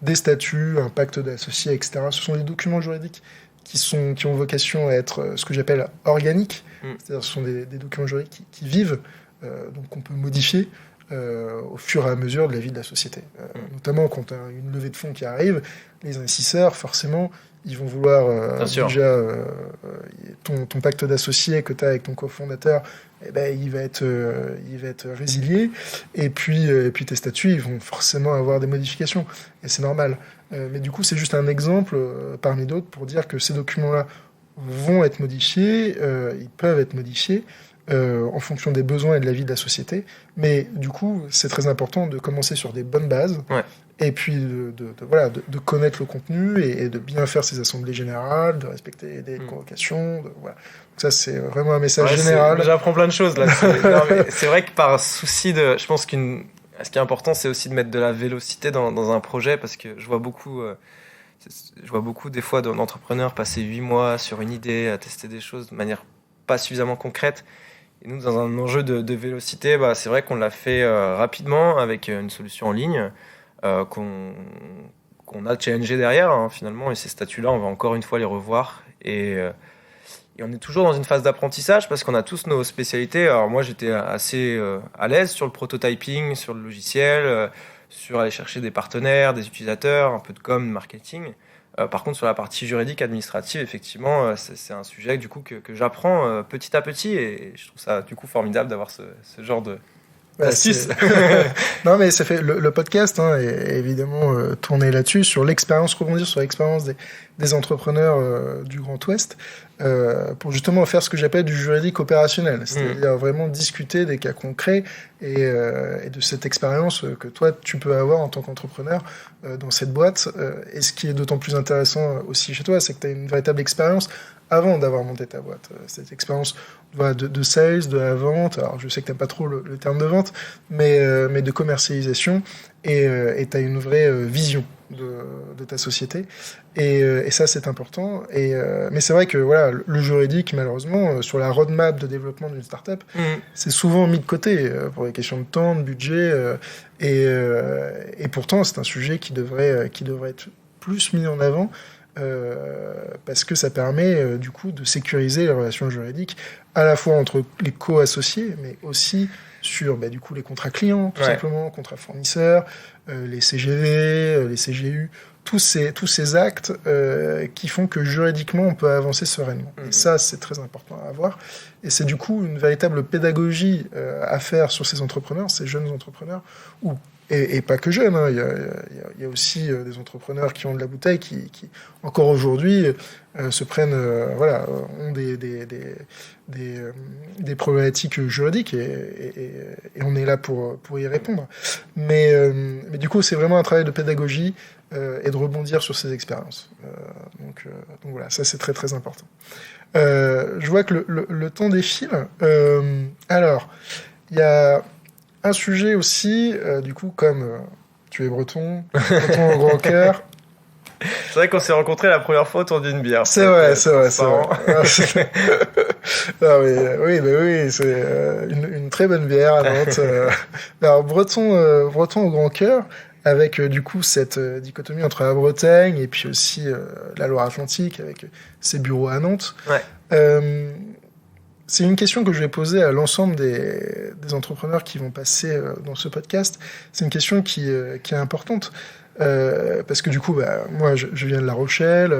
Des statuts, un pacte d'associés, etc. Ce sont des documents juridiques qui ont vocation à être ce que j'appelle organiques. C'est-à-dire ce sont des documents juridiques qui vivent, donc qu'on peut modifier au fur et à mesure de la vie de la société. Notamment quand tu as une levée de fonds qui arrive, les investisseurs, forcément, ils vont vouloir déjà ton pacte d'associés que tu as avec ton cofondateur, il va être résilié, et puis tes statuts, ils vont forcément avoir des modifications, et c'est normal. Mais du coup, c'est juste un exemple parmi d'autres pour dire que ces documents-là vont être modifiés, ils peuvent être modifiés en fonction des besoins et de la vie de la société, mais du coup, c'est très important de commencer sur des bonnes bases, et puis de connaître le contenu et de bien faire ses assemblées générales, de respecter des convocations. Voilà. Donc ça, c'est vraiment un message général. J'apprends plein de choses là. C'est vrai que par souci de... Je pense ce qui est important, c'est aussi de mettre de la vélocité dans un projet, parce que je vois beaucoup des fois d'entrepreneurs passer 8 mois sur une idée, à tester des choses de manière pas suffisamment concrète. Et nous, dans un enjeu de vélocité, c'est vrai qu'on l'a fait rapidement avec une solution en ligne qu'on a challengé derrière, hein, finalement. Et ces statuts-là, on va encore une fois les revoir. Et on est toujours dans une phase d'apprentissage parce qu'on a tous nos spécialités. Alors moi, j'étais assez à l'aise sur le prototyping, sur le logiciel, sur aller chercher des partenaires, des utilisateurs, un peu de com, de marketing. Par contre, sur la partie juridique, administrative, effectivement, c'est un sujet du coup que j'apprends petit à petit, et je trouve ça du coup formidable d'avoir ce genre d'astuce. Non, mais ça fait le podcast est évidemment tourné là-dessus, sur l'expérience, rebondir sur l'expérience des entrepreneurs du Grand Ouest, pour justement faire ce que j'appelle du juridique opérationnel, c'est-à-dire vraiment discuter des cas concrets et de cette expérience que toi tu peux avoir en tant qu'entrepreneur dans cette boîte. Et ce qui est d'autant plus intéressant aussi chez toi, c'est que tu as une véritable expérience avant d'avoir monté ta boîte. Cette expérience de sales, de la vente, alors je sais que tu n'aimes pas trop le terme de vente, mais de commercialisation, et tu as une vraie vision de ta société, et ça c'est important. Mais c'est vrai que voilà, le juridique, malheureusement, sur la roadmap de développement d'une startup, c'est souvent mis de côté pour des questions de temps, de budget, et pourtant c'est un sujet qui devrait être plus mis en avant, parce que ça permet du coup de sécuriser les relations juridiques à la fois entre les co-associés, mais aussi sur du coup les contrats clients, tout simplement, contrats fournisseurs, les CGV, les CGU, tous ces actes qui font que juridiquement on peut avancer sereinement. Et ça, c'est très important à avoir. Et c'est du coup une véritable pédagogie à faire sur ces entrepreneurs, ces jeunes entrepreneurs, et pas que jeunes, hein. Il y a aussi des entrepreneurs qui ont de la bouteille, qui encore aujourd'hui se prennent, ont des problématiques juridiques, et on est là pour y répondre. Mais du coup, c'est vraiment un travail de pédagogie et de rebondir sur ces expériences. Donc voilà, ça c'est très très important. Je vois que le temps défile. Alors, il y a un sujet aussi, du coup, comme tu es breton au grand cœur. C'est vrai qu'on s'est rencontrés la première fois autour d'une bière. C'est vrai. Oui, c'est une très bonne bière à Nantes. Alors, breton au grand cœur, avec du coup cette dichotomie entre la Bretagne et puis aussi la Loire-Atlantique, avec ses bureaux à Nantes. C'est une question que je vais poser à l'ensemble des entrepreneurs qui vont passer dans ce podcast. C'est une question qui est importante, parce que du coup, moi, je viens de La Rochelle,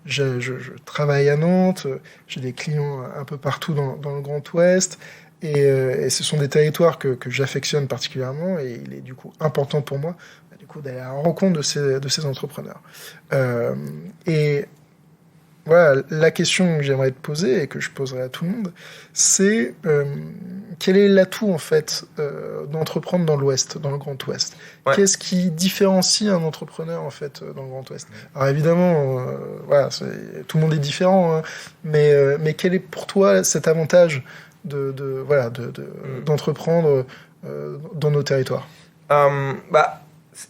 je travaille à Nantes, j'ai des clients un peu partout dans le Grand Ouest, et ce sont des territoires que j'affectionne particulièrement, et il est du coup important pour moi d'aller à la rencontre de ces entrepreneurs. Et voilà, la question que j'aimerais te poser et que je poserai à tout le monde, c'est quel est l'atout en fait d'entreprendre dans l'Ouest, dans le Grand Ouest? Ouais. Qu'est-ce qui différencie un entrepreneur en fait dans le Grand Ouest? Alors évidemment, voilà, tout le monde est différent, hein, mais quel est pour toi cet avantage d'entreprendre dans nos territoires?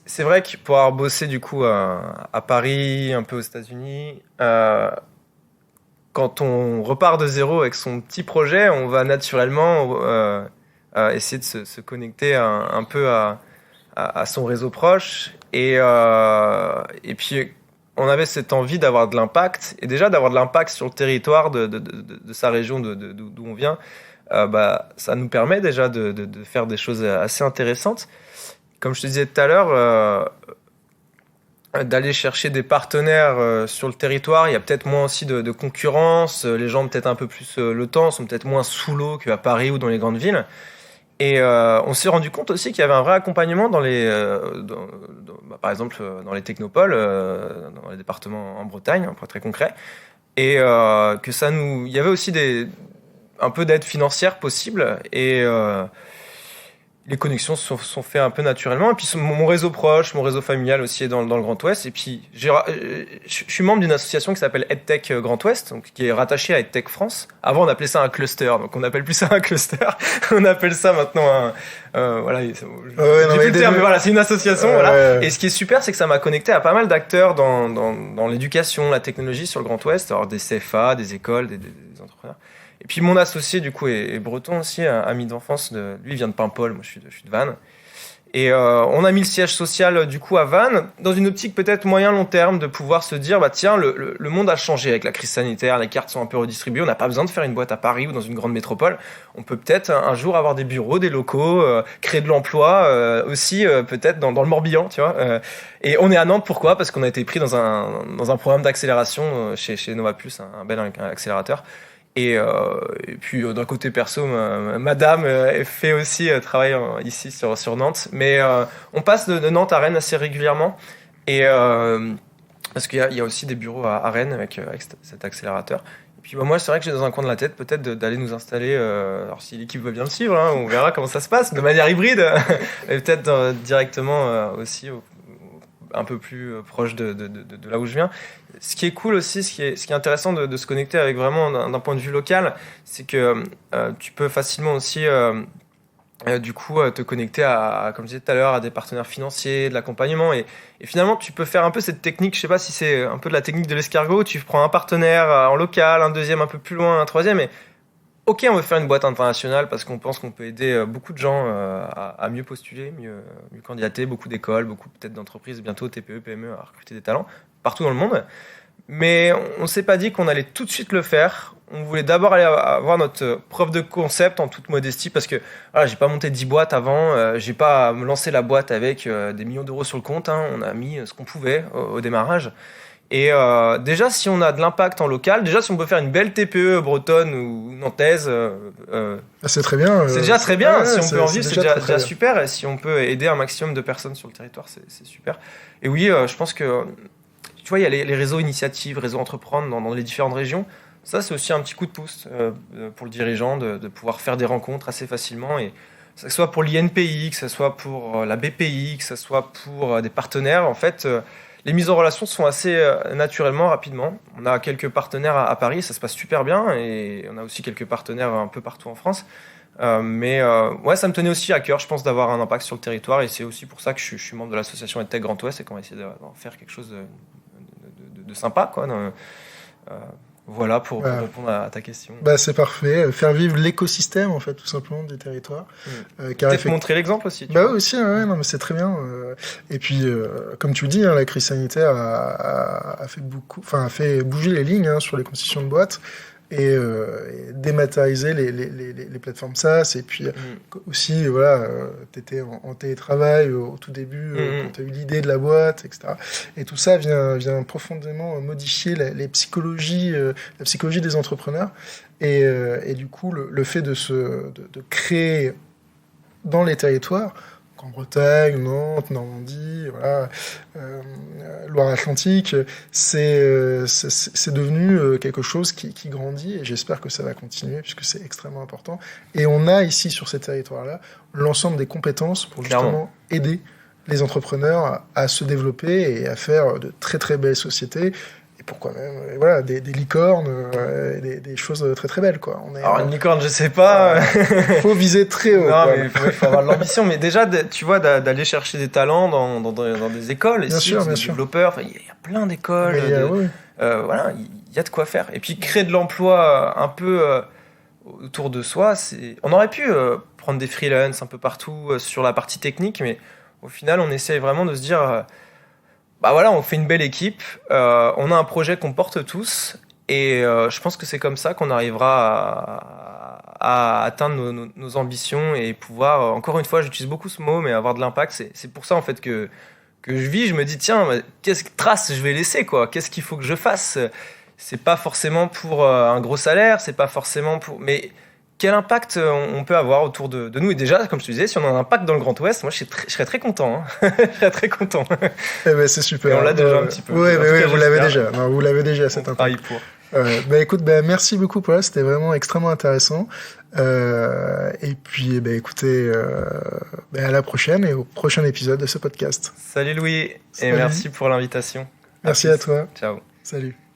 C'est vrai que pour avoir bossé du coup à Paris, un peu aux États-Unis, quand on repart de zéro avec son petit projet, on va naturellement essayer de se connecter un peu à son réseau proche. Et puis, on avait cette envie d'avoir de l'impact, et déjà d'avoir de l'impact sur le territoire de sa région, d'où on vient. Ça nous permet déjà de faire des choses assez intéressantes. Comme je te disais tout à l'heure, d'aller chercher des partenaires sur le territoire, il y a peut-être moins aussi de concurrence, les gens ont peut-être un peu plus le temps, sont peut-être moins sous l'eau qu'à Paris ou dans les grandes villes. Et on s'est rendu compte aussi qu'il y avait un vrai accompagnement dans par exemple dans les technopoles, dans les départements en Bretagne, pour être très concret, et il y avait aussi un peu d'aide financière possible, et les connexions se sont faites un peu naturellement. Et puis mon réseau proche, mon réseau familial aussi est dans le Grand Ouest. Et puis je suis membre d'une association qui s'appelle EdTech Grand Ouest, donc qui est rattachée à EdTech France. Avant on appelait ça un cluster, donc on n'appelle plus ça un cluster, on appelle ça maintenant voilà. J'ai plus le terme, mais voilà, c'est une association. Voilà. Et ce qui est super, c'est que ça m'a connecté à pas mal d'acteurs dans l'éducation, la technologie sur le Grand Ouest, alors des CFA, des écoles, des entrepreneurs. Et puis mon associé du coup est breton aussi, un ami d'enfance. Lui il vient de Paimpol, moi je suis de Vannes. Et on a mis le siège social du coup à Vannes dans une optique peut-être moyen long terme de pouvoir se dire tiens, le monde a changé avec la crise sanitaire, les cartes sont un peu redistribuées, on n'a pas besoin de faire une boîte à Paris ou dans une grande métropole. On peut peut-être un jour avoir des bureaux, des locaux, créer de l'emploi aussi peut-être dans le Morbihan, tu vois. Et on est à Nantes, pourquoi? Parce qu'on a été pris dans un programme d'accélération chez Novapus, un bel accélérateur. Et puis d'un côté perso, madame fait aussi travaille ici sur Nantes. Mais on passe de Nantes à Rennes assez régulièrement. Et parce qu'il y a aussi des bureaux à Rennes avec cet accélérateur. Et puis moi, c'est vrai que j'ai dans un coin de la tête peut-être d'aller nous installer, alors si l'équipe veut bien le suivre, hein, on verra comment ça se passe, de manière hybride, et peut-être directement aussi un peu plus proche de là où je viens. Ce qui est cool aussi, ce qui est intéressant de se connecter avec vraiment d'un point de vue local, c'est que tu peux facilement aussi du coup te connecter comme je disais tout à l'heure, à des partenaires financiers, de l'accompagnement, et finalement tu peux faire un peu cette technique, je sais pas si c'est un peu de la technique de l'escargot, tu prends un partenaire en local, un deuxième un peu plus loin, un troisième, et ok, on veut faire une boîte internationale parce qu'on pense qu'on peut aider beaucoup de gens à mieux postuler, mieux candidater, beaucoup d'écoles, beaucoup peut-être d'entreprises, bientôt TPE, PME, à recruter des talents partout dans le monde. Mais on ne s'est pas dit qu'on allait tout de suite le faire. On voulait d'abord aller avoir notre preuve de concept en toute modestie, parce que voilà, j'ai pas monté 10 boîtes avant, j'ai pas me lancé la boîte avec des millions d'euros sur le compte, hein. On a mis ce qu'on pouvait au démarrage. Et déjà, si on a de l'impact en local, déjà si on peut faire une belle TPE bretonne ou nantaise, c'est très bien. C'est déjà très bien. Si on peut en vivre, c'est déjà super. Et si on peut aider un maximum de personnes sur le territoire, c'est super. Et oui, je pense que tu vois, il y a les réseaux initiatives, réseaux entreprendre dans les différentes régions. Ça, c'est aussi un petit coup de pouce pour le dirigeant de pouvoir faire des rencontres assez facilement, et que ce soit pour l'INPI, que ce soit pour la BPI, que ce soit pour des partenaires, en fait. Les mises en relation se font assez naturellement, rapidement. On a quelques partenaires à Paris, ça se passe super bien, et on a aussi quelques partenaires un peu partout en France. Mais ça me tenait aussi à cœur, je pense, d'avoir un impact sur le territoire, et c'est aussi pour ça que je suis membre de l'association EdTech Grand Ouest, et qu'on va essayer d'en faire quelque chose de sympa, quoi. Voilà pour répondre à ta question. C'est parfait. Faire vivre l'écosystème, en fait, tout simplement, des territoires. Peut-être montrer l'exemple aussi. Aussi, non, mais c'est très bien. Et puis, comme tu le dis, la crise sanitaire a fait bouger les lignes sur les constitutions de boîtes, et dématérialiser les plateformes SaaS, et puis aussi t'étais en télétravail au tout début, quand t'as eu l'idée de la boîte, etc. Et tout ça vient profondément modifier la psychologie des entrepreneurs, et du coup le fait de créer dans les territoires en Bretagne, Nantes, Normandie, voilà, Loire-Atlantique, c'est devenu quelque chose qui grandit et j'espère que ça va continuer puisque c'est extrêmement important. Et on a ici sur ces territoires-là l'ensemble des compétences pour justement aider les entrepreneurs à se développer et à faire de très très belles sociétés. Pourquoi même voilà, des licornes, des choses très très belles, quoi. Alors une licorne, je sais pas. Faut viser très haut. Non, mais il faut avoir de l'ambition. Mais déjà, tu vois, d'aller chercher des talents dans des écoles, bien ici, sûr, des développeurs. Il y a plein d'écoles. Voilà, il y a de quoi faire. Et puis créer de l'emploi un peu autour de soi. On aurait pu prendre des freelances un peu partout sur la partie technique, mais au final, on essaye vraiment de se dire. Bah voilà, on fait une belle équipe, on a un projet qu'on porte tous, et je pense que c'est comme ça qu'on arrivera à atteindre nos ambitions et pouvoir, encore une fois, j'utilise beaucoup ce mot, mais avoir de l'impact. C'est pour ça en fait que je vis, je me dis tiens, qu'est-ce que trace je vais laisser, quoi, qu'est-ce qu'il faut que je fasse. C'est pas forcément pour un gros salaire, c'est pas forcément pour... Mais quel impact on peut avoir autour de nous. Et déjà, comme je te disais, si on a un impact dans le Grand Ouest, moi je serais très content. Hein. Je serais très content. Eh ben, c'est super. Et on l'a déjà un petit peu. Oui, vous l'avez déjà. Non, vous l'avez déjà, cet impact. Pour. Écoute, merci beaucoup, Paul. C'était vraiment extrêmement intéressant. Et puis, écoutez, à la prochaine et au prochain épisode de ce podcast. Salut Louis. Et merci pour l'invitation. Merci à toi. Ciao. Salut.